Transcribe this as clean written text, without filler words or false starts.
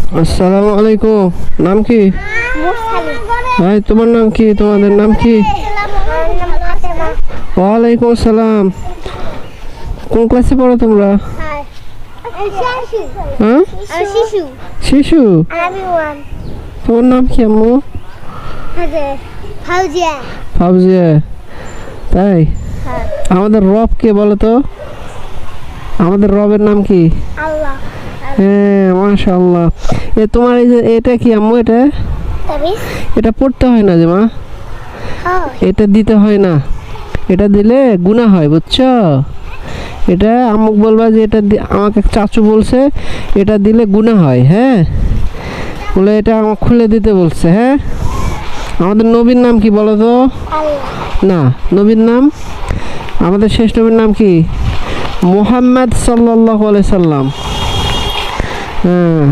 আসসালামু আলাইকুম। নাম কি? ভাই তোমার নাম কি? তোমাদের নাম কি? ওয়ালাইকুম আসসালাম। কোন ক্লাসে পড়ো তোমরা? হ্যাঁ, শিশু। তোমার নাম কি আম্মু? ফাউজিয়া। তাই? আমাদের রব কে বলো তো? আমাদের রবের নাম কি? হ্যাঁ, মাশাআল্লাহ। তোমার এই যে এটা কি আম্মু? এটা পড়তে হয় না যে মা, এটা দিতে হয় না, এটা দিলে গুনাহ হয়, বুঝছো? এটা আম্মুক বলবা যে এটা আমাকে চাচু বলছে এটা দিলে গুনাহ হয়। হ্যাঁ, বলে এটা আমাকে খুলে দিতে বলছে। হ্যাঁ, আমাদের নবীর নাম কি বলো তো? না, নবীর নাম, আমাদের শেষ নবীর নাম কি? মুহাম্মদ সাল্লাল্লাহু আলাইহি সাল্লাম। হ্যাঁ।